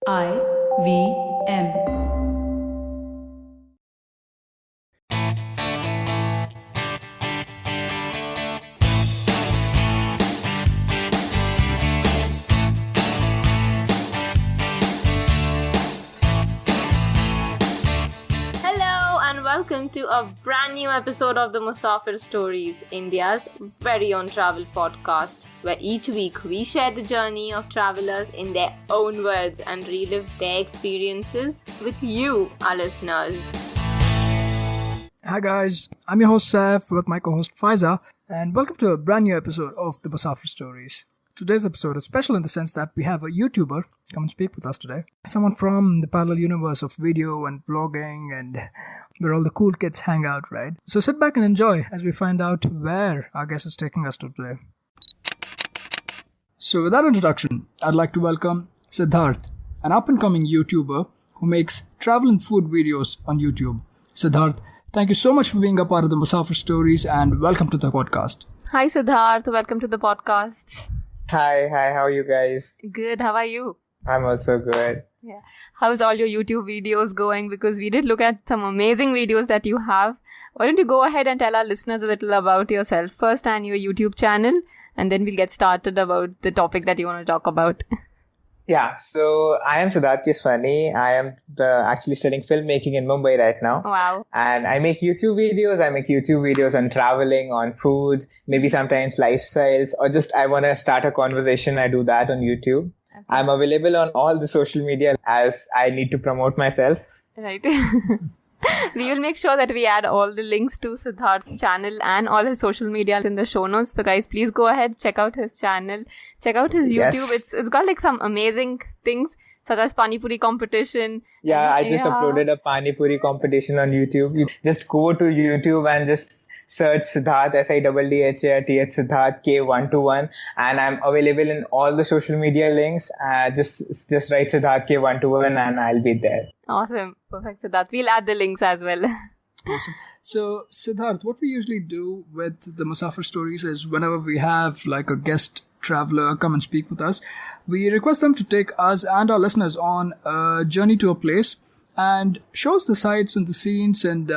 IVM. Hello and welcome to a brand new episode of the Musafir Stories, India's very own travel podcast, where each week we share the journey of travelers in their own words and relive their experiences with you, our listeners. Hi guys, I'm your host Saif with my co-host Faiza, and welcome to a brand new episode of the Musafir Stories. Today's episode is special in the sense that we have a YouTuber come and speak with us today. Someone from the parallel universe of video and vlogging and where all the cool kids hang out, right? So sit back and enjoy as we find out where our guest is taking us to today. So with that introduction, I'd like to welcome Siddharth, an up-and-coming YouTuber who makes travel and food videos on YouTube. Siddharth, thank you so much for being a part of the Musafir Stories and welcome to the podcast. Hi Siddharth, welcome to the podcast. Hi, how are you guys? Good, how are you? I'm also good. Yeah. How's all your YouTube videos going? Because we did look at some amazing videos that you have. Why don't you go ahead and tell our listeners a little about yourself first and your YouTube channel, and then we'll get started about the topic that you want to talk about. Yeah, so I am Siddharth Keswani. I am actually studying filmmaking in Mumbai right now. Wow. And I make YouTube videos. I make YouTube videos on traveling, on food, maybe sometimes lifestyles, or just I want to start a conversation. I do that on YouTube. Okay. I'm available on all the social media as I need to promote myself. Right. We will make sure that we add all the links to Siddharth's channel and all his social media in the show notes. So guys, please go ahead, check out his channel, check out his YouTube. Yes. It's got like some amazing things such as Pani Puri competition. Yeah, I just uploaded a Pani Puri competition on YouTube. You just go to YouTube and just search Siddharth, SIDDHARTH, Siddharth K121, and I'm available in all the social media links. Just write Siddharth K121 and I'll be there. Awesome. Perfect, Siddharth. We'll add the links as well. Awesome. So, Siddharth, what we usually do with the Musafir Stories is whenever we have like a guest traveler come and speak with us, we request them to take us and our listeners on a journey to a place and show us the sights and the scenes and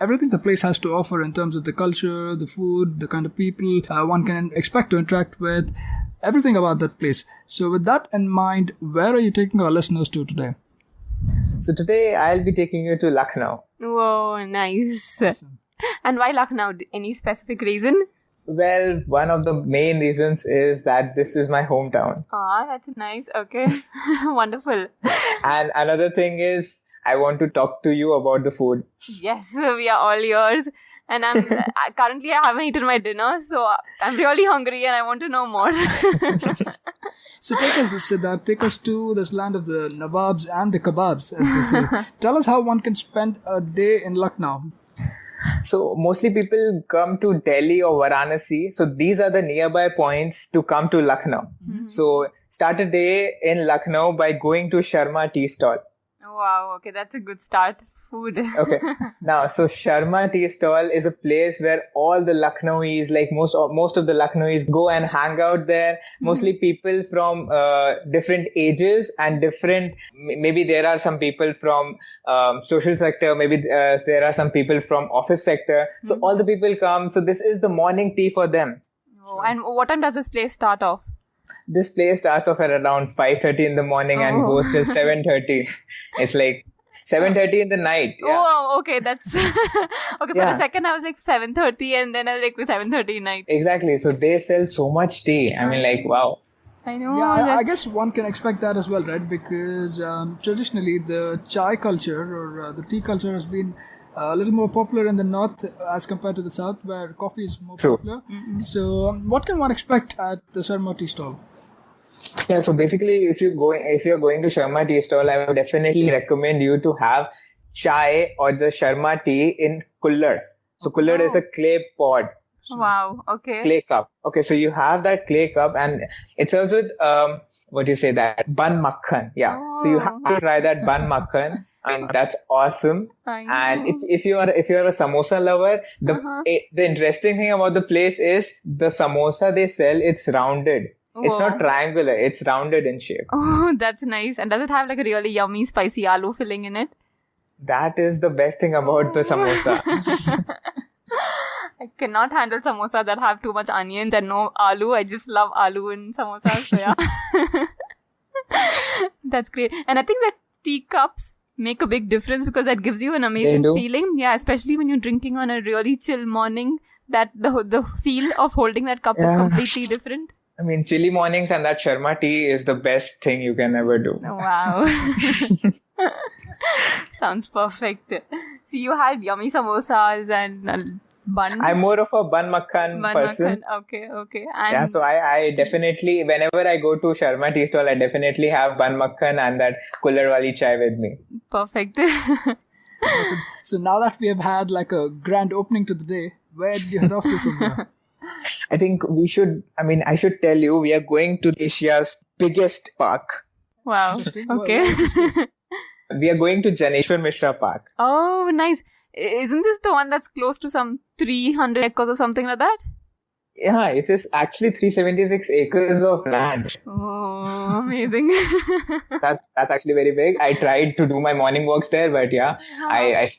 everything the place has to offer in terms of the culture, the food, the kind of people one can expect to interact with, everything about that place. So with that in mind, where are you taking our listeners to today? So today I'll be taking you to Lucknow. Whoa, nice. Awesome. And why Lucknow? Any specific reason? Well, one of the main reasons is that this is my hometown. Ah, that's nice. Okay. Wonderful. And another thing is I want to talk to you about the food. Yes, we are all yours. And currently I haven't eaten my dinner, so I'm really hungry and I want to know more. So take us, Siddharth, take us to this land of the Nawabs and the Kababs, as they say. Tell us how one can spend a day in Lucknow. So mostly people come to Delhi or Varanasi. So these are the nearby points to come to Lucknow. Mm-hmm. So start a day in Lucknow by going to Sharma tea stall. Wow, okay, that's a good start. Food. Okay. Now, so Sharma tea stall is a place where all the Lucknowis, like most of the Lucknowis, go and hang out there. Mm-hmm. Mostly people from different ages and different. Maybe there are some people from social sector. Maybe there are some people from office sector. Mm-hmm. So all the people come. So this is the morning tea for them. Oh, and what time does this place start off? This place starts off at around 5:30 in the morning and goes till 7:30. It's like 7:30 in the night. Yeah. Oh, okay. That's okay. For a second, I was like 7:30, and then I was like 7:30 night. Exactly. So they sell so much tea. I mean, like, wow. I know. Yeah, I guess one can expect that as well, right? Because traditionally, the chai culture or the tea culture has been a little more popular in the north as compared to the south, where coffee is more popular. Mm-hmm. So, what can one expect at the Sharma tea stall? Yeah, so basically, if you're going to Sharma tea stall, I would definitely recommend you to have chai or the Sharma tea in Kullad. So Kullad is a clay pot. Wow. Okay. Clay cup. Okay, so you have that clay cup, and it serves with what do you say, that bun makkhan. Yeah. Oh. So you have to try that bun makkhan. And that's awesome. And if you are a samosa lover, the interesting thing about the place is the samosa they sell, it's rounded. It's Whoa. not triangular, it's rounded in shape. Oh, that's nice. And does it have like a really yummy spicy aloo filling in it? That is the best thing about the samosa. I cannot handle samosas that have too much onions and no aloo. I just love aloo in samosas. So yeah. That's great. And I think that teacups make a big difference because that gives you an amazing do. feeling. Yeah, especially when you're drinking on a really chill morning. That the feel of holding that cup is completely different. I mean, chilly mornings and that Sharma tea is the best thing you can ever do. Wow. Sounds perfect. So you had yummy samosas and bun. I'm more of a bun makkhan person. Okay. And Yeah, so I definitely, whenever I go to Sharma tea stall, I definitely have bun makkhan and that Kullad wali chai with me. Perfect. Awesome. So now that we have had like a grand opening to the day, where did you head off to from there? I think I should tell you, we are going to Asia's biggest park. Wow. Interesting. Okay. We are going to Janeshwar Mishra Park. Oh, nice. Isn't this the one that's close to some 300 acres or something like that? Yeah, it is actually 376 acres of land. Oh, amazing. That's actually very big. I tried to do my morning walks there, but yeah, I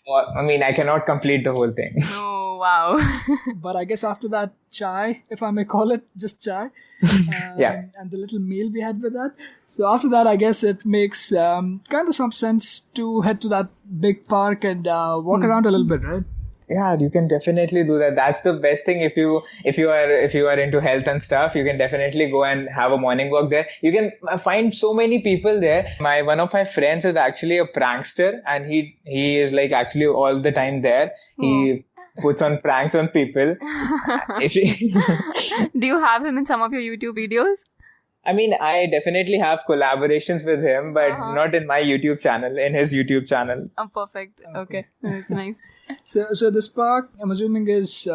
cannot complete the whole thing. Oh, wow. But I guess after that chai, if I may call it just chai, and the little meal we had with that. So after that, I guess it makes kind of some sense to head to that big park and walk around a little bit, right? Yeah, you can definitely do that. That's the best thing if you are into health and stuff. You can definitely go and have a morning walk there. You can find so many people there. One of my friends is actually a prankster, and he is like actually all the time there. He puts on pranks on people. Do you have him in some of your YouTube videos? I mean, I definitely have collaborations with him, but not in my YouTube channel, in his YouTube channel. Oh, perfect. Okay. That's nice. So this park, I'm assuming, is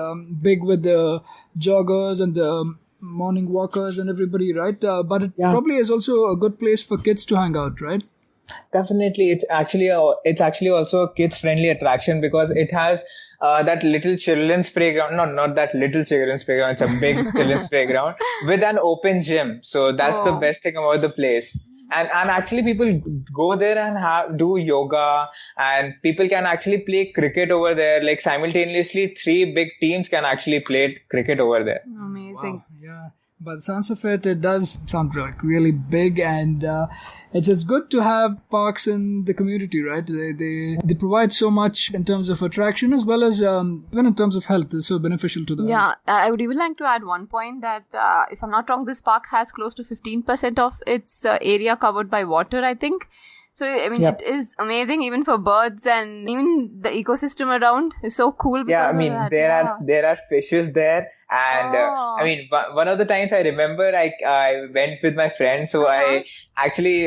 big with the joggers and the morning walkers and everybody, right? But it probably is also a good place for kids to hang out, right? Definitely, it's actually also a kids-friendly attraction because it has that little children's playground. Not that little children's playground. It's a big children's playground with an open gym. So that's the best thing about the place. And actually, people go there and do yoga, and people can actually play cricket over there. Like simultaneously, 3 big teams can actually play cricket over there. Amazing. Wow, yeah. By the sounds of it, it does sound like really big, and it's good to have parks in the community, right? They provide so much in terms of attraction as well as even in terms of health. It's so beneficial to them. Yeah, I would even like to add one point that if I'm not wrong, this park has close to 15% of its area covered by water, I think. So, I mean, it is amazing even for birds, and even the ecosystem around is so cool. Yeah, I mean, there are fishes there. And I mean, one of the times I remember I went with my friends, so I actually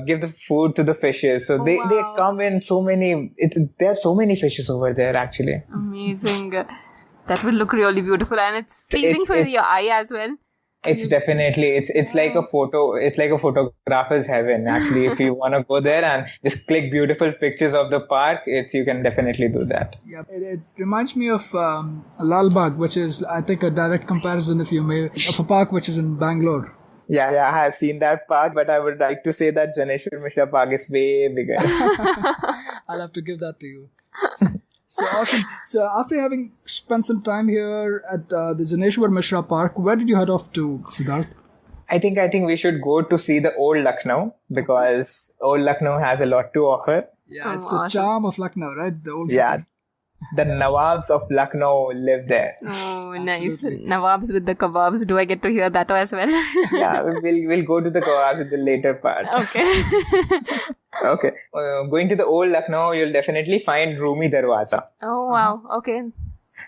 give the food to the fishes. So they come in so many. There are so many fishes over there actually. Amazing. That will look really beautiful, and it's pleasing for your eye as well. It's definitely it's like a photo. It's like a photographer's heaven. Actually, if you want to go there and just click beautiful pictures of the park, you can definitely do that. Yeah, it reminds me of Lal Bagh, which is, I think, a direct comparison, if you may, of a park which is in Bangalore. Yeah, I have seen that park, but I would like to say that Janeshwar Mishra Park is way bigger. I'll have to give that to you. So awesome. So after having spent some time here at the Janeshwar Mishra Park, where did you head off to, Siddharth? I think we should go to see the old Lucknow because old Lucknow has a lot to offer. Yeah, it's the charm of Lucknow, right? The old city. The Nawabs of Lucknow live there. Oh, nice. Nawabs with the Kababs. Do I get to hear that as well? Yeah, we'll go to the Kababs in the later part. Okay. Okay. Going to the old Lucknow, you'll definitely find Rumi Darwaza. Oh, wow. Okay.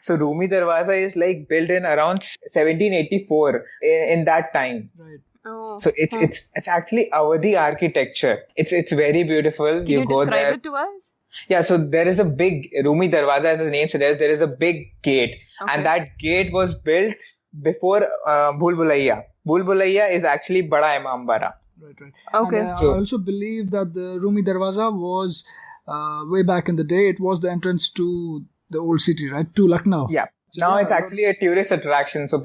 So Rumi Darwaza is like built in around 1784 in that time. Right. Oh. So it's actually Awadhi architecture. It's very beautiful. Can you go describe there. it to us? Yeah, so there is a big Rumi Darwaza, as the name suggests. There is a big gate, and that gate was built before Bhul Bhulaiya. Bhul Bhulaiya is actually Bada Imambara. Right. Okay. And, I also believe that the Rumi Darwaza was way back in the day. It was the entrance to the old city, right? To Lucknow. Yeah. Now it's actually a tourist attraction. So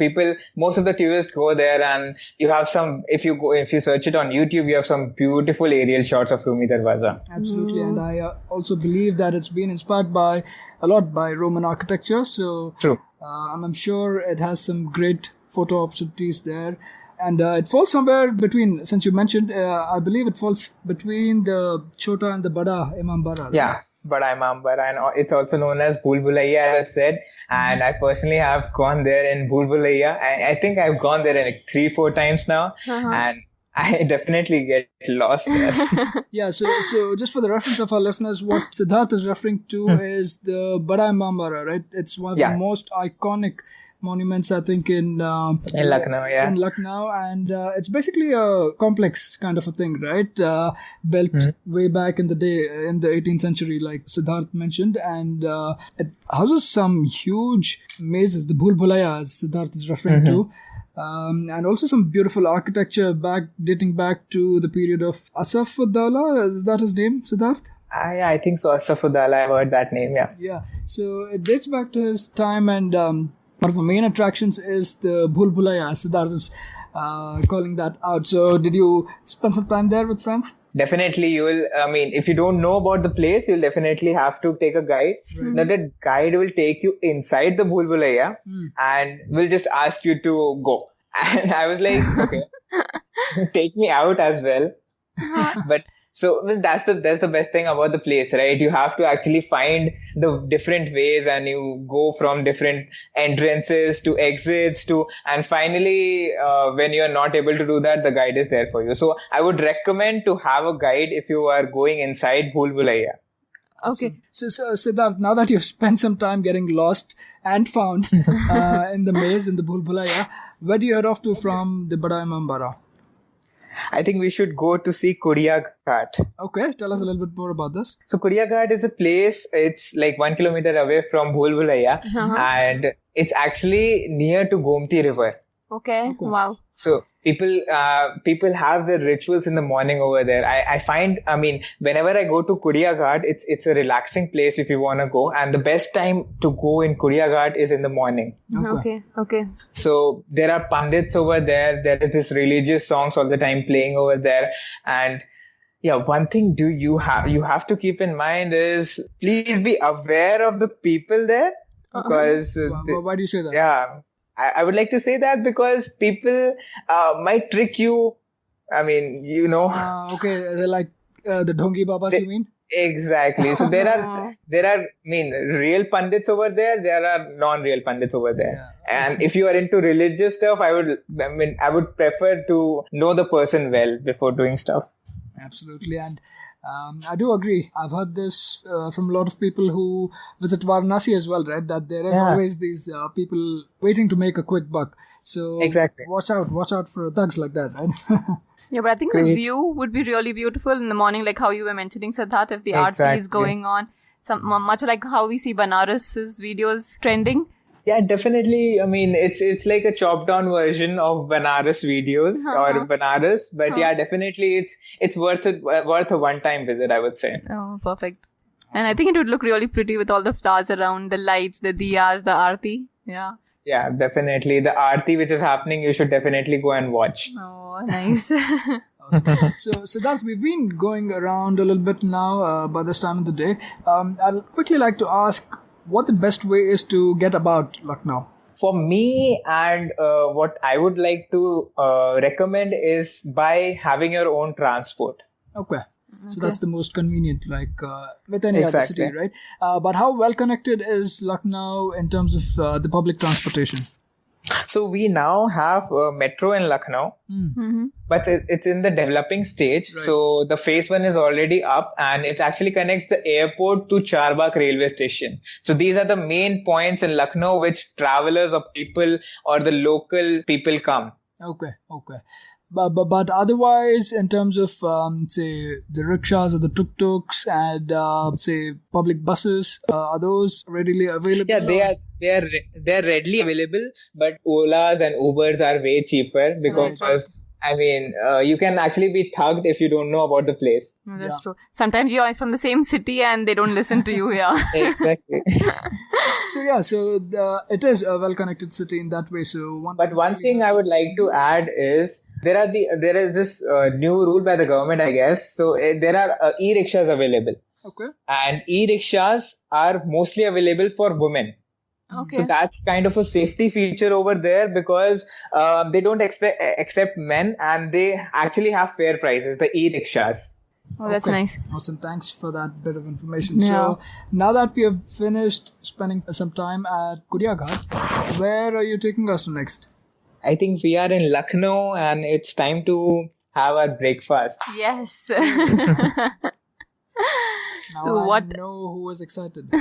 most of the tourists go there, and you have if you search it on YouTube, you have some beautiful aerial shots of Rumi Darwaza. Absolutely. And I also believe that it's been inspired a lot by Roman architecture. So True. I'm sure it has some great photo opportunities there. And it falls somewhere between, since you mentioned, I believe it falls between the Chota and the Bada Imambara. Right? Yeah. Bada Imambara, and it's also known as Bhul Bhulaiya, as I said. And I personally have gone there in Bhul Bhulaiya. I think I've gone there like 3-4 times now, and I definitely get lost there. Yeah, so just for the reference of our listeners, what Siddharth is referring to is the Bada Imambara, right? It's one of the most iconic monuments, I think, in Lucknow, in Lucknow, and it's basically a complex kind of a thing, right? Built way back in the day, in the 18th century, like Siddharth mentioned, and it houses some huge mazes, the Bhul Bhulaiya, as Siddharth is referring to, and also some beautiful architecture dating back to the period of Asaf-ud-Daula. Is that his name, Siddharth? I think so. Asaf-ud-Daula, I've heard that name, yeah. Yeah, so it dates back to his time, and one of the main attractions is the Bhul Bhulaiya. Siddharth is calling that out. So did you spend some time there with friends? Definitely, if you don't know about the place, you'll definitely have to take a guide. Right. Now, the guide will take you inside the Bhul Bhulaiya and will just ask you to go. And I was like, okay, take me out as well. But so that's the best thing about the place, right? You have to actually find the different ways, and you go from different entrances to exits and finally, when you are not able to do that, the guide is there for you. So I would recommend to have a guide if you are going inside Bhul Bhulaiya. Okay. So Siddharth, now that you've spent some time getting lost and found in the maze in the Bhul Bhulaiya, where do you head off to from the Bada Imambara? I think we should go to see Kuriya Ghat. Okay, tell us a little bit more about this. So Kuriya Ghat is a place, it's like 1 kilometer away from Bhul Bhulaiya, and it's actually near to Gomti River. Okay. Wow. So people have their rituals in the morning over there. I find, whenever I go to Kuriya Ghat, it's a relaxing place if you want to go. And the best time to go in Kuriya Ghat is in the morning. Okay. So there are pandits over there. There is this religious songs all the time playing over there. And yeah, one thing you have to keep in mind is please be aware of the people there. Because why do you say that? Yeah. I would like to say that because people might trick you. Okay, they're like the Dhongi Babas, you mean? Exactly. So there are real pandits over there. There are non-real pandits over there. Yeah. And if you are into religious stuff, I would prefer to know the person well before doing stuff. Absolutely. And I do agree. I've heard this from a lot of people who visit Varanasi as well, right? That there is always these people waiting to make a quick buck. So exactly. Watch out for thugs like that, right? Yeah, but I think the view would be really beautiful in the morning, like how you were mentioning, Siddharth, if the aarti is going on. Much like how we see Banaras's videos trending. Yeah, definitely. It's like a chopped down version of Banaras videos or Banaras, but yeah, definitely it's worth a one-time visit, I would say. Oh, perfect. And I think it would look really pretty with all the flowers around, the lights, the diyas, the aarti. Yeah. Yeah, definitely. The aarti which is happening, you should definitely go and watch. Oh, nice. So Siddharth, we've been going around a little bit now by this time of the day. I'd quickly like to ask what the best way is to get about Lucknow. For me, and what I would like to recommend is by having your own transport. Okay. So that's the most convenient, like with any other city, right? But how well connected is Lucknow in terms of the public transportation? So we now have a metro in Lucknow, but it's in the developing stage. Right. So the phase 1 is already up, and it actually connects the airport to Charbagh railway station. So these are the main points in Lucknow which travelers or people or the local people come. Okay. But otherwise, in terms of say the rickshaws or the tuk-tuks and say public buses, are those readily available? Yeah, they're readily available, but Olas and Ubers are way cheaper because I mean, you can actually be thugged if you don't know about the place. No, that's true. Sometimes you are from the same city and they don't listen to you here. Exactly. It is a well-connected city in that way. So one thing I would like to add is there is this new rule by the government, I guess. So there are e-rickshaws available. Okay. And e-rickshaws are mostly available for women. Okay. So that's kind of a safety feature over there because they don't accept men and they actually have fair prices, the e-rickshaws. Oh, that's nice. Awesome. Thanks for that bit of information. Yeah. So now that we have finished spending some time at Kuriaghat, where are you taking us to next? I think we are in Lucknow and it's time to have our breakfast. Yes. Now I know who was excited.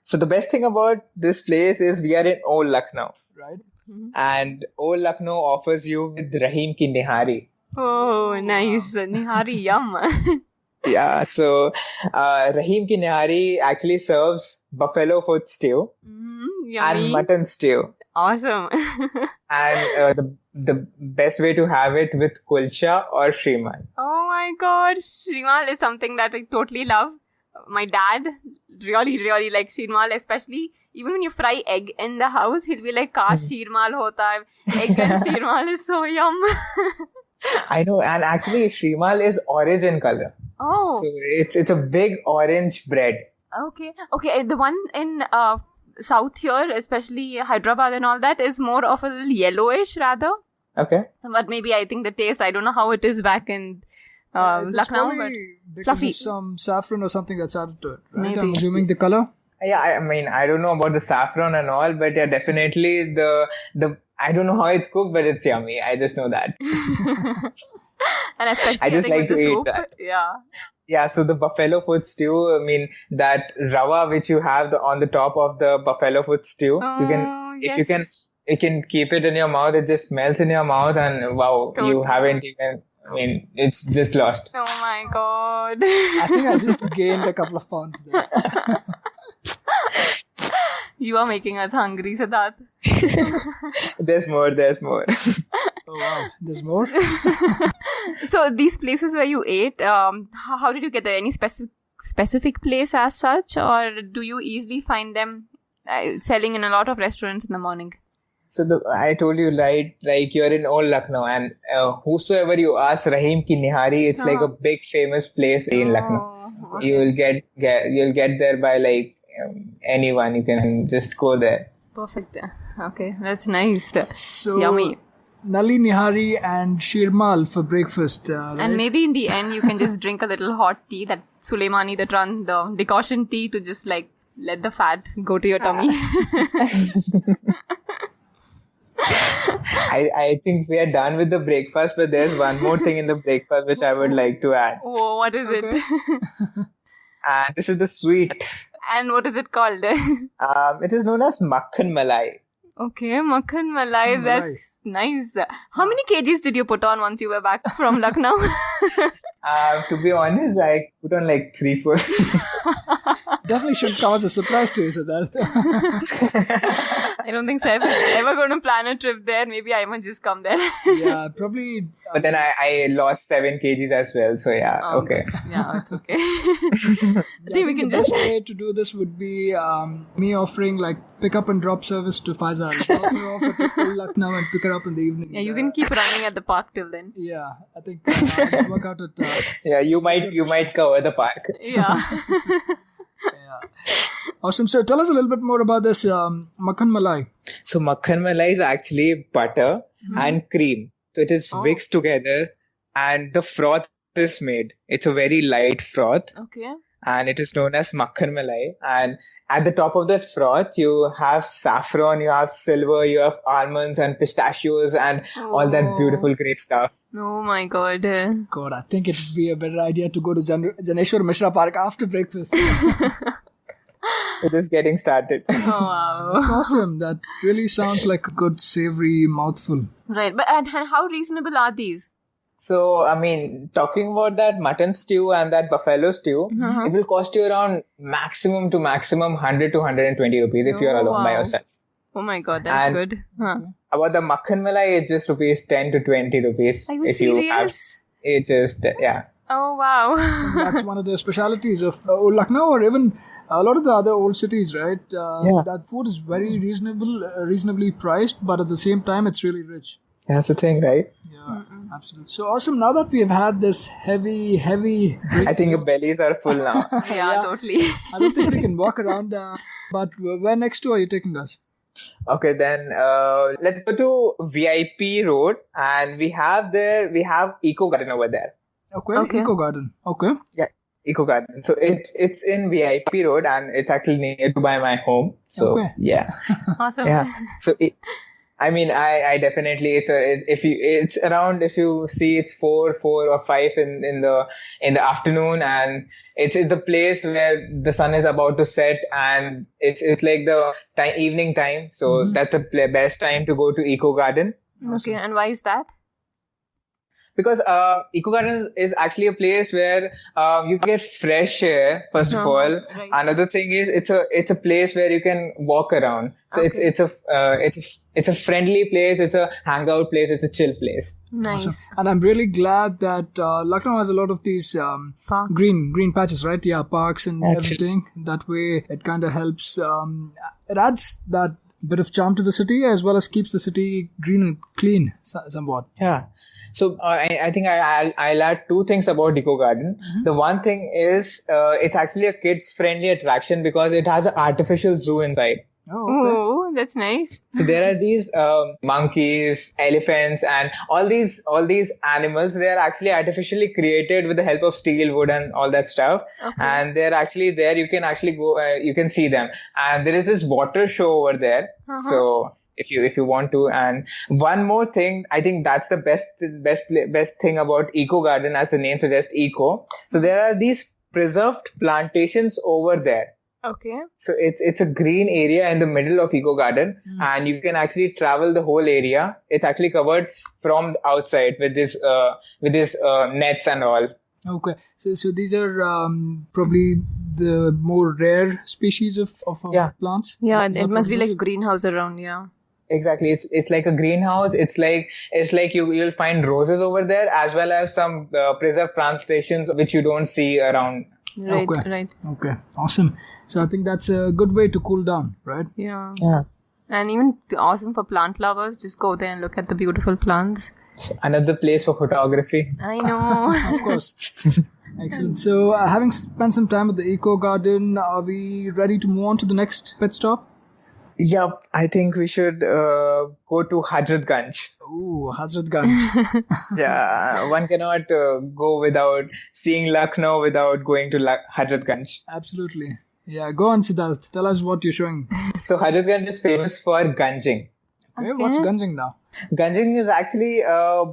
So the best thing about this place is we are in Old Lucknow. Right. And Old Lucknow offers you with Rahim ki Nihari. Oh, nice. Nihari, yum. Yeah, so Rahim ki Nihari actually serves buffalo foot stew Yummy. and mutton stew. Awesome. And the best way to have it with kulcha or shrimal. Oh my god, shrimal is something that I totally love. My dad really, really likes shrimal, especially even when you fry egg in the house, he'll be like, Kash shrimal hota hai. Egg and shrimal is so yum. I know, and actually shrimal is orange in color. Oh. So it's a big orange bread. Okay. The one in south here, especially Hyderabad and all that, is more of a little yellowish rather. Okay. So, but maybe I think the taste, I don't know how it is back in Lucknow, but because fluffy. of some saffron or something that's added to it, right? Maybe. I'm assuming the color. Yeah, I mean, I don't know about the saffron and all, but yeah, definitely the I don't know how it's cooked, but it's yummy. I just know that. And especially I just think like with to the eat soup. that. Yeah. Yeah, so the buffalo foot stew, I mean, that rava which you have on the top of the buffalo foot stew, you can keep it in your mouth, it just melts in your mouth and wow, Totally. you haven't even, I mean, it's just lost. Oh my god. I think I just gained a couple of pounds there. You are making us hungry, Siddharth. There's more. Oh wow, there's more? So these places where you ate, how did you get there? Any specific place as such, or do you easily find them selling in a lot of restaurants in the morning? So I told you, right, like you're in Old Lucknow and whosoever you ask Rahim ki Nihari, it's like a big famous place in Lucknow. Okay. You'll get there by like anyone. You can just go there. Perfect. Okay, that's nice. So, Yummy. Nali Nihari and Shirmal for breakfast. Right? And maybe in the end, you can just drink a little hot tea, that Suleimani, the decoction tea, to just like let the fat go to your tummy. I think we are done with the breakfast, but there's one more thing in the breakfast which I would like to add. Oh, what is it? And this is the sweet. And what is it called? It is known as makkhan malai. Okay, makkhan malai, that's nice. How many kgs did you put on once you were back from Lucknow? To be honest, I put on like 3-4. Definitely should come as a surprise to you, Siddharth. I don't think so. If I'm ever going to plan a trip there, maybe I might just come there. Yeah, probably. But then I lost 7 kgs as well, so yeah, okay. Yeah, it's okay. I think we can the just... best way to do this would be me offering like pick up and drop service to Faizal. Drop her off at Lucknow and pick her up in the evening. Yeah, you can keep running at the park till then. Yeah, I think I'll work out at... yeah, you might cover the park. Yeah. Yeah. Awesome. So tell us a little bit more about this makkhan malai. So makkhan malai is actually butter and cream. So it is mixed together and the froth is made. It's a very light froth. Okay. And it is known as makkhan malai. And at the top of that froth, you have saffron, you have silver, you have almonds and pistachios and all that beautiful great stuff. Oh my god. God, I think it would be a better idea to go to Janeshwar Mishra Park after breakfast. We're just getting started. Oh wow. That's awesome. That really sounds like a good savory mouthful. Right. But and how reasonable are these? So, I mean, talking about that mutton stew and that buffalo stew, it will cost you around maximum 100 to 120 rupees if you're alone by yourself. Oh my God, that's And good. Huh. about the makkhan malai, it's just rupees 10 to 20 rupees. Are you If you have serious? it, is yeah. Oh wow. That's one of the specialities of Lucknow, or even a lot of the other old cities, right? Yeah. That food is very reasonably priced, but at the same time, it's really rich. That's the thing, right? Yeah, absolutely. So awesome. Now that we have had this heavy I think your bellies are full now. Yeah, totally. I don't think we can walk around. But where next to are you taking us? Okay, then let's go to VIP Road, and we have Eco Garden over there. Okay. Eco Garden. Okay. Yeah, Eco Garden. So it's in VIP Road, and it's actually near to by my home. So Okay. yeah, Awesome. yeah. So I definitely it's around, if you see, it's 4 or 5 in the afternoon, and it's the place where the sun is about to set, and it's like the evening time. So that's the best time to go to Eco Garden. Okay, and why is that? Because Eco Garden is actually a place where you get fresh air. First of all, right. Another thing is it's a place where you can walk around. So it's a friendly place. It's a hangout place. It's a chill place. Nice. Awesome. And I'm really glad that Lucknow has a lot of these Parks. green patches, right? Yeah, parks and everything. That way, it kind of helps. It adds that bit of charm to the city, as well as keeps the city green and clean somewhat. Yeah. So I think I'll add 2 things about Eco Garden. The one thing is it's actually a kids-friendly attraction because it has an artificial zoo inside. Oh, okay. Oh, that's nice. So there are these monkeys, elephants, and all these animals. They are actually artificially created with the help of steel, wood, and all that stuff. Okay. And they're actually there. You can actually go. You can see them. And there is this water show over there. So if you want to. And one more thing, I think that's the best thing about Eco Garden, as the name suggests, eco. So there are these preserved plantations over there. Okay. So it's a green area in the middle of Eco Garden, and you can actually travel the whole area. It's actually covered from the outside with this nets and all. Okay. So these are probably the more rare species of plants. Yeah, Is that it must what be is? like a greenhouse around. Yeah. Exactly. It's like a greenhouse. It's like you'll find roses over there, as well as some preserved plantations which you don't see around. Right. Okay. Right. Okay. Awesome. So I think that's a good way to cool down, right? Yeah. Yeah. And even awesome for plant lovers. Just go there and look at the beautiful plants. Another place for photography. I know. Of course. Excellent. So having spent some time at the Eco Garden, are we ready to move on to the next pit stop? Yep, I think we should go to Hazratganj. Ooh, Hazratganj. Yeah, one cannot go without seeing Lucknow without going to Hazratganj. Absolutely. Yeah, go on, Siddharth. Tell us what you're showing. So Hazratganj is famous for ganjing. Okay, what's ganjing now? Ganjing is actually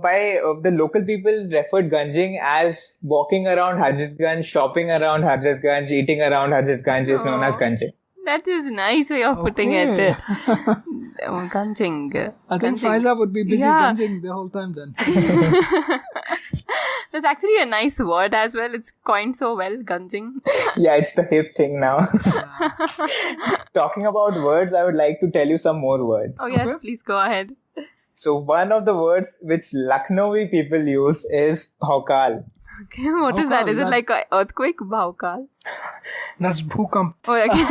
by the local people referred ganjing as walking around Hazratganj, shopping around Hazratganj, eating around Hazratganj is known as ganjing. That is a nice way of putting it. Ganjing. I think Faiza would be busy ganjing the whole time then. That's actually a nice word as well. It's coined so well, ganjing. Yeah, it's the hip thing now. Talking about words, I would like to tell you some more words. Oh yes, please go ahead. So one of the words which Lucknowi people use is bhaukal. Okay, what is that? Is it like an earthquake? Bhaukal? That's bhookamp. Oh, okay.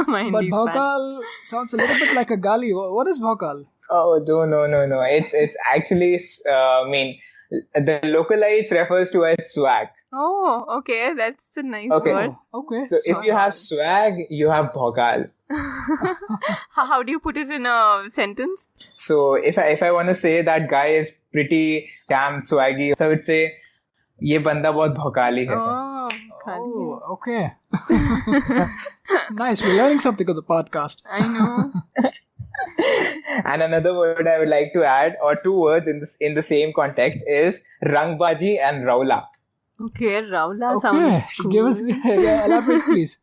My But Hindi is bad. bhaukal sounds a little bit like a gali. What is bhaukal? Oh, no. It's actually, the localite refers to as swag. Oh, okay. That's a nice Okay. word. Okay. So if you have swag, you have bhaukal. How do you put it in a sentence? So if I want to say that guy is pretty damn swaggy, so I would say, ये बंदा बहुत भौकाली है. Oh, Oh, okay. Nice. We're learning something on the podcast. I know. And another word I would like to add, or 2 words in the same context, is rangbaji and raula. Okay, Raula Okay. sounds cool. Give us elaborate, please.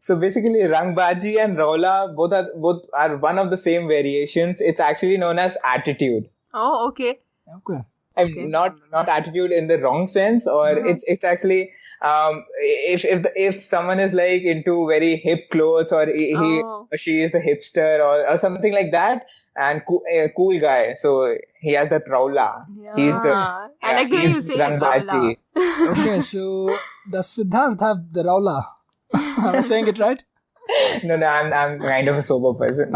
So basically, rangbaji and raula both are one of the same variations. It's actually known as attitude. Oh, okay. Okay. I'm not attitude in the wrong sense, or it's actually if someone is like into very hip clothes, or he or she is the hipster or something like that, and a cool guy, so he has the traula. He's the I like the way you say Rangbaji. Okay, so does Siddharth have the Raula? Am I saying it right? No, I'm kind of a sober person.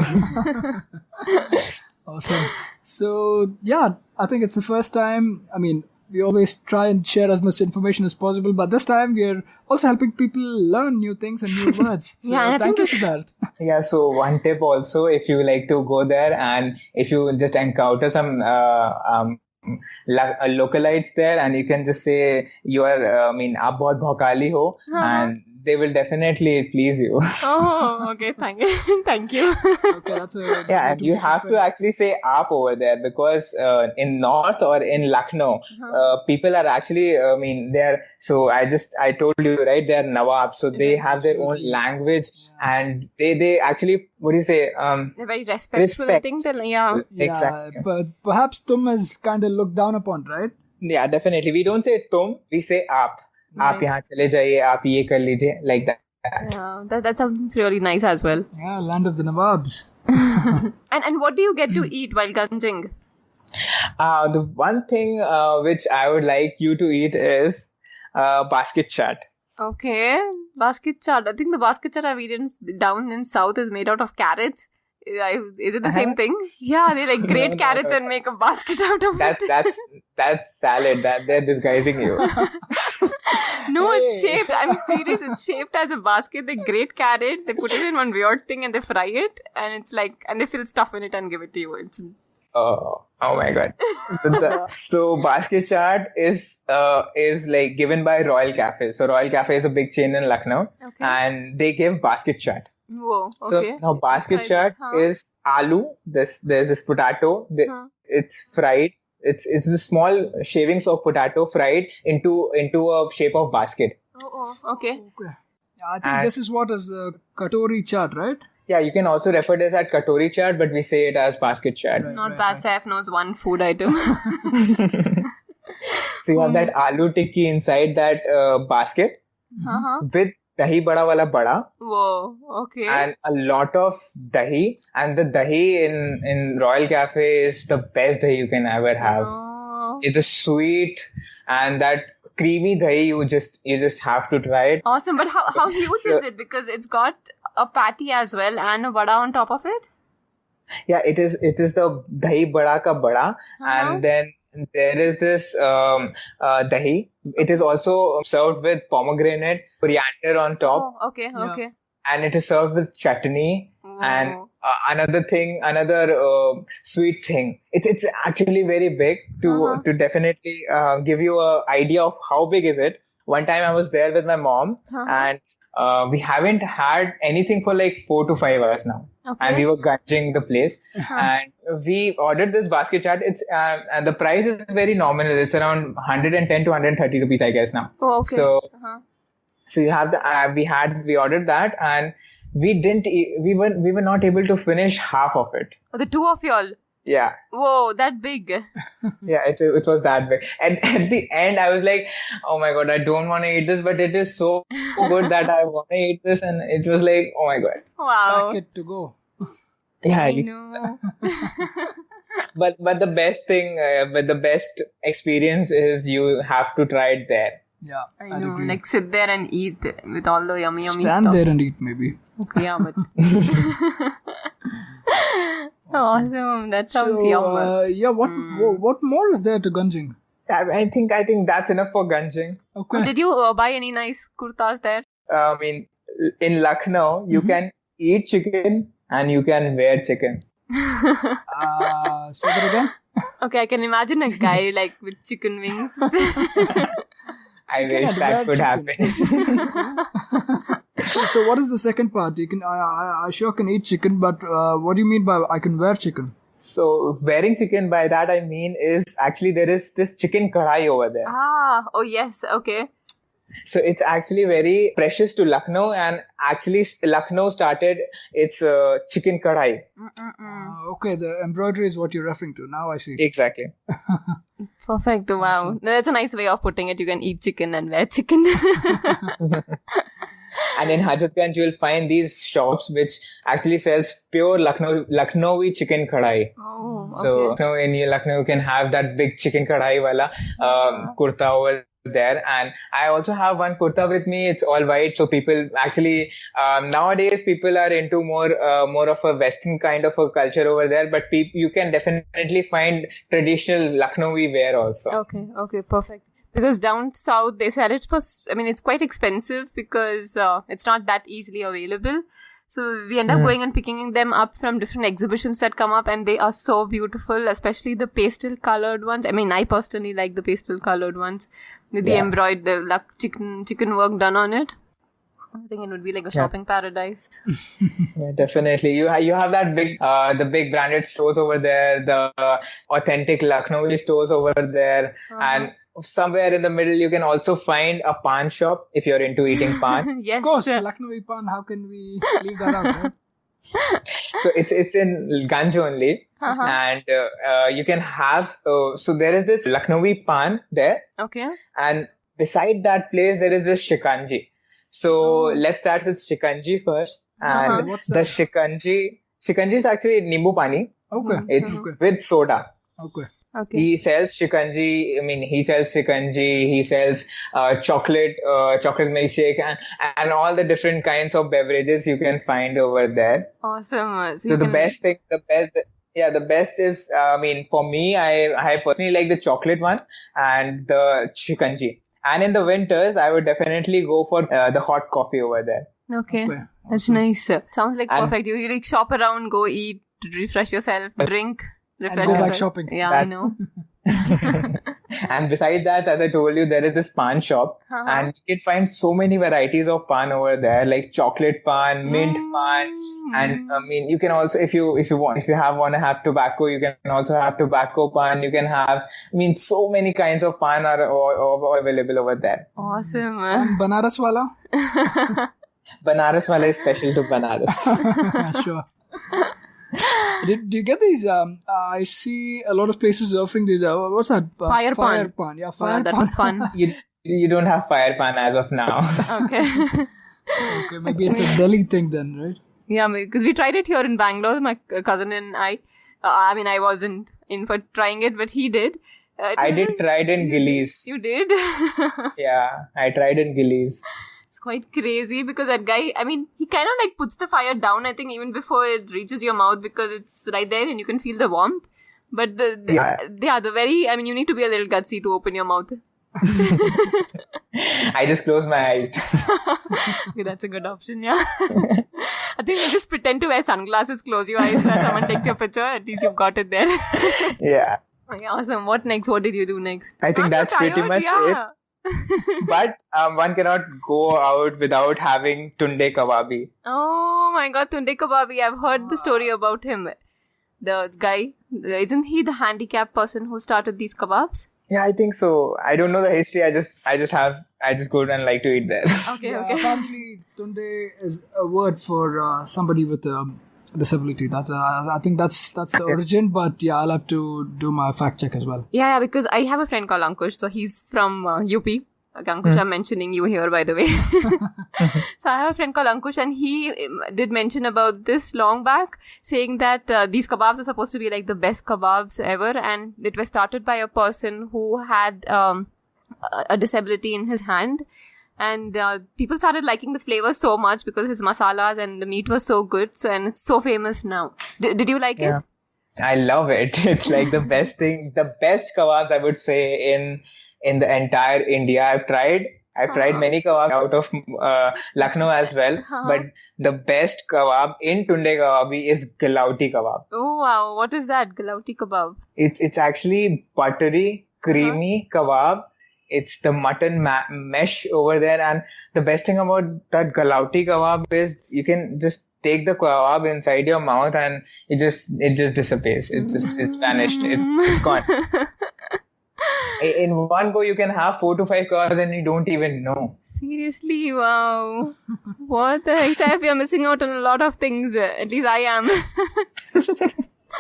Awesome. So, yeah, I think it's the first time. I mean, we always try and share as much information as possible, but this time we are also helping people learn new things and new words. So, thank you, Siddharth. Yeah, so one tip also, if you like to go there and if you just encounter some localites there, and you can just say you are, aap bahut bhokali ho, and they will definitely please you. Okay, thank you. Thank you. Okay, that's a and you have to actually say aap over there, because in North or in Lucknow, people are actually, they're, so I told you, right, they're Nawabs, so they have their own language, and they actually, what do you say? They're very respectful, I think. Exactly. But perhaps tum is kind of looked down upon, right? Yeah, definitely. We don't say tum, we say aap. आप यहाँ चले जाइए, आप ये कर लीजिए, like that. Yeah, that sounds really nice as well. Yeah, land of the Nawabs. And what do you get to eat while gunging? The one thing which I would like you to eat is basket chaat. Okay, basket chaat. I think the basket chaat I've eaten down in South is made out of carrots. Is it the same thing? Yeah, they like grate carrots and make a basket out of it. That's salad. That they're disguising you. No, it's shaped. I'm serious. It's shaped as a basket. They grate carrot, they put it in one weird thing, and they fry it, and it's like, and they fill stuff in it and give it to you. It's oh my god. So basket chaat is like given by Royal Cafe. So Royal Cafe is a big chain in Lucknow, and they give basket chaat. Whoa, So okay. now basket chaat is aloo. There's this potato. It's fried. It's the small shavings of potato fried into a shape of basket. Okay. I think this is what is the katori chaat, right? Yeah, you can also refer this as katori chaat, but we say it as basket chaat. Not bad. Saif knows one food item. So you have that aloo tikki inside that basket with dahi bada wala bada. Whoa, okay. And a lot of dahi. And the dahi in Royal Cafe is the best dahi you can ever have. It is sweet, and that creamy dahi, you just have to try it. Awesome. But how huge is it? Because it's got a patty as well and a vada on top of it? Yeah, it is the dahi bada ka bada. And then there is this dahi. It is also served with pomegranate, coriander on top. Oh, okay. And it is served with chutney. And another sweet thing. It's actually very big to definitely give you an idea of how big is it. One time I was there with my mom, and we haven't had anything for like 4 to 5 hours now. Okay. And we were gunging the place, and we ordered this basket chaat. It's and the price is very nominal. It's around 110 to 130 rupees, I guess now. Oh, okay. So you have the we ordered that, and we were not able to finish half of it. Oh, the two of y'all. Yeah. Whoa, that big. Yeah, it was that big. And at the end, I was like, oh my god, I don't want to eat this, but it is so good that I want to eat this. And it was like, oh my god. Wow. Packet to go. Yeah. I know. But the best thing, the best experience is you have to try it there. Yeah, I know. Like sit there and eat with all the yummy stuff. Stand there and eat, maybe. Okay, yeah, but... Awesome. That sounds yum. Yeah, what more is there to gunging? I think that's enough for gunging. Okay. Did you buy any nice kurtas there? In Lucknow, you can eat chicken and you can wear chicken. Say that again? Okay, I can imagine a guy like with chicken wings. I wish that could happen. So what is the second part? You can I sure can eat chicken, but what do you mean by I can wear chicken? So wearing chicken, by that I mean is actually there is this chicken kadai over there. Oh yes, okay. So it's actually very precious to Lucknow, and actually Lucknow started its chicken kadai. Okay, the embroidery is what you're referring to. Now I see. Exactly. Perfect. Wow. Awesome. That's a nice way of putting it. You can eat chicken and wear chicken. And in Hajatganj, you'll find these shops which actually sells pure Lucknowi chicken kadai. Oh, So in Lucknow, you can have that big chicken kadai wala kurta over there. And I also have one kurta with me. It's all white. So people actually, nowadays people are into more of a Western kind of a culture over there. But you can definitely find traditional Lucknowi wear also. Okay, perfect. Because down south, they sell it for, it's quite expensive because it's not that easily available. So we end up going and picking them up from different exhibitions that come up, and they are so beautiful, especially the pastel colored ones. I personally like the pastel colored ones with the embroidered, chicken work done on it. I think it would be like a shopping paradise. Yeah, definitely. You have that the big branded stores over there, the authentic Lucknowi stores over there, and somewhere in the middle you can also find a pan shop if you're into eating pan. Yes, Of course, Lucknowi pan. How can we leave that out? Right? So it's in Ganj only, and you can have. So there is this Lucknowi pan there, and beside that place there is this shikanji. So let's start with shikanji first, and What's the that? shikanji is actually nimbu pani. Okay. It's with soda. Okay. He sells shikanji. He sells shikanji. He sells chocolate milkshake, and all the different kinds of beverages you can find over there. Awesome. So the best is, for me, I personally like the chocolate one and the shikanji. And in the winters, I would definitely go for the hot coffee over there. Okay. That's nice. Sounds like perfect. You like shop around, go eat, refresh yourself, drink, refresh And go back yourself. shopping. Yeah, I know. And beside that, as I told you, there is this pan shop, and you can find so many varieties of pan over there, like chocolate pan, mint pan, and you can also, if you want to have tobacco, you can also have tobacco pan. You can have, so many kinds of pan are all available over there. Awesome. And Banaras wala? Banaras wala is special to Banaras. Sure. Do you get these? I see a lot of places offering these. What's that? Fire pan. Yeah, fire pan. That was fun. You don't have fire pan as of now. Okay. Okay, maybe it's a Delhi thing then, right? Yeah, because we tried it here in Bangalore, my cousin and I. I wasn't in for trying it, but he did. I did tried in Gillies. You did? Yeah, I tried in Gillies. It's quite crazy because that guy, he kind of like puts the fire down, I think, even before it reaches your mouth because it's right there and you can feel the warmth. But the very, you need to be a little gutsy to open your mouth. I just close my eyes. Okay, that's a good option, yeah. I think you just pretend to wear sunglasses, close your eyes, so someone takes your picture, at least you've got it there. Yeah. Okay, awesome. What next? What did you do next? I think that's pretty much it. But one cannot go out without having tunde kababi. Oh my god, Tunde Kababi. I've heard the story about him. The guy, isn't he the handicapped person who started these kebabs? Yeah, I think so. I don't know the history. I just go and like to eat there. Okay. Apparently, tunde is a word for somebody with a disability. That I think that's the origin. But yeah, I'll have to do my fact check as well. Yeah, because I have a friend called Ankush. So he's from UP. Ankush, I'm mentioning you here, by the way. So I have a friend called Ankush, and he did mention about this long back, saying that these kebabs are supposed to be like the best kebabs ever, and it was started by a person who had a disability in his hand. And people started liking the flavor so much because his masalas and the meat was so good. So, and it's so famous now. Did you like it? I love it. It's like the best thing, the best kebabs I would say in the entire India. I've tried many kebabs out of Lucknow as well. But the best kebab in Tunde Kababi is Galauti kebab. Oh wow! What is that, Galauti kebab? It's actually buttery, creamy kebab. It's the mutton mesh over there, and the best thing about that Galauti kebab is you can just take the kebab inside your mouth and it just disappears. It's vanished. It's gone. In one go, you can have 4 to 5 cars and you don't even know. Seriously, wow. What the heck? Saif, you're missing out on a lot of things. At least I am.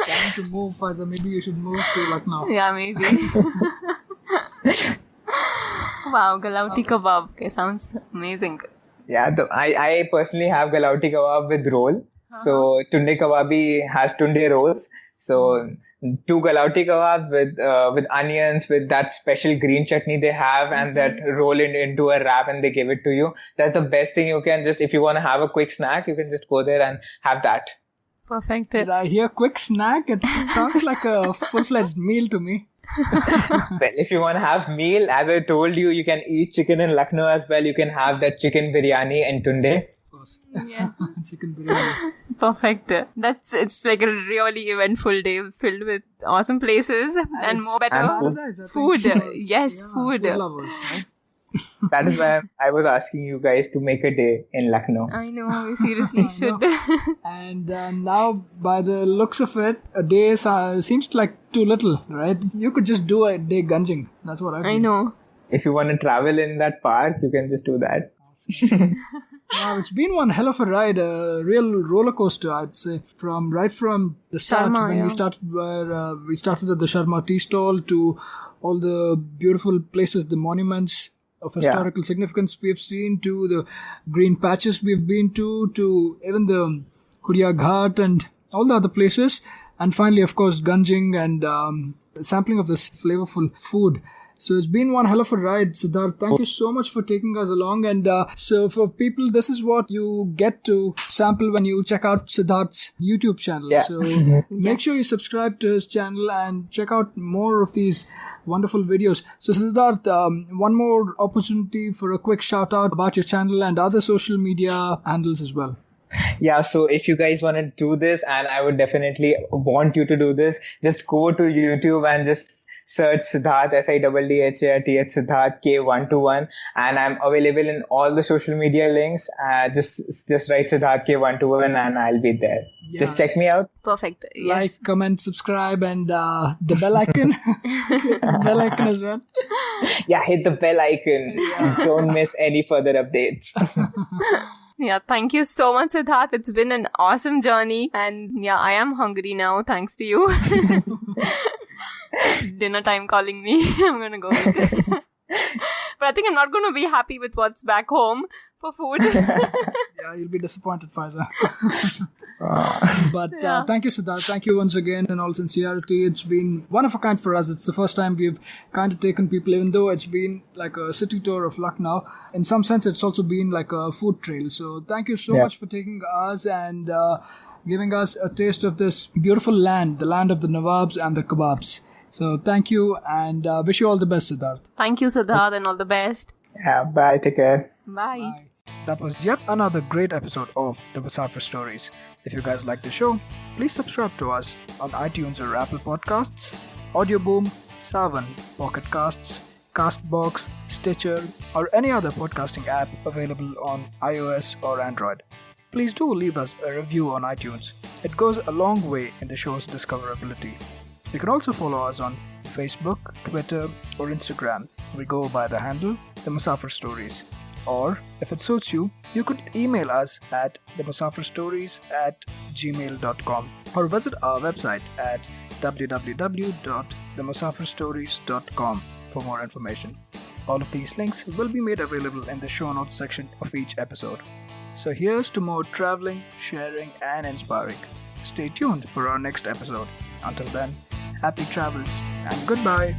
Time to move, Faiza. Maybe you should move to Lucknow. Yeah, maybe. Wow, Galauti kebab. Okay, sounds amazing. Yeah, I personally have galauti kebab with roll. So tunde kababi has tunde rolls. So 2 galauti kebabs with onions, with that special green chutney they have, and that roll it into a wrap and they give it to you. That's the best thing you can just, if you want to have a quick snack, you can just go there and have that. Perfect. Did I hear quick snack? It sounds like a full-fledged meal to me. Well, if you want to have meal, as I told you, you can eat chicken in Lucknow as well. You can have that chicken biryani in Tunde. Yeah. Chicken biryani. Perfect. It's like a really eventful day filled with awesome places and more better Paradise, I think. food. Sure. Yes, Yeah, food. food lovers, right? That is why I was asking you guys to make a day in Lucknow. I know, we seriously should. And now, by the looks of it, a day seems like too little, right? You could just do a day gunging. That's what I feel. I know. If you want to travel in that park, you can just do that. Wow, it's been one hell of a ride, a real roller coaster, I'd say. Right from the start, Sharma, when yeah. we started at the Sharma tea stall, to all the beautiful places, the monuments of historical significance we've seen, to the green patches we've been to even the Kuriya Ghat and all the other places, and finally, of course, gunging and sampling of this flavorful food. So it's been one hell of a ride, Siddharth. Thank you so much for taking us along. And so for people, this is what you get to sample when you check out Siddharth's YouTube channel. Yeah. So make sure you subscribe to his channel and check out more of these wonderful videos. So Siddharth, one more opportunity for a quick shout out about your channel and other social media handles as well. Yeah, so if you guys want to do this, and I would definitely want you to do this, just go to YouTube and just search Siddharth, SIDDHARTH, Siddharth K121, and I'm available in all the social media links. Just write Siddharth K121 and I'll be there. Yeah. Just check me out. Perfect. Yes. Like, comment, subscribe, and the bell icon. Bell icon as well. Yeah, hit the bell icon. Don't miss any further updates. Yeah, thank you so much, Siddharth. It's been an awesome journey. And yeah, I am hungry now, thanks to you. Dinner time calling me. I'm going to go eat. But I think I'm not going to be happy with what's back home for food. Yeah, you'll be disappointed, Faiza. But thank you, Siddharth. Thank you once again in all sincerity. It's been one of a kind for us. It's the first time we've kind of taken people, even though it's been like a city tour of Lucknow. In some sense, it's also been like a food trail. So thank you so much for taking us and giving us a taste of this beautiful land, the land of the Nawabs and the Kababs. So thank you and wish you all the best, Siddharth. Thank you, Siddharth, and all the best. Yeah, bye. Take care. Bye. That was yet another great episode of the Musafir Stories. If you guys like the show, please subscribe to us on iTunes or Apple Podcasts, Audioboom, Savan, Pocket Casts, Castbox, Stitcher, or any other podcasting app available on iOS or Android. Please do leave us a review on iTunes. It goes a long way in the show's discoverability. You can also follow us on Facebook, Twitter, or Instagram. We go by the handle The Musafir Stories. Or, if it suits you, you could email us at themusafirstories@gmail.com or visit our website at www.themusafirstories.com for more information. All of these links will be made available in the show notes section of each episode. So here's to more traveling, sharing, and inspiring. Stay tuned for our next episode. Until then, happy travels and goodbye.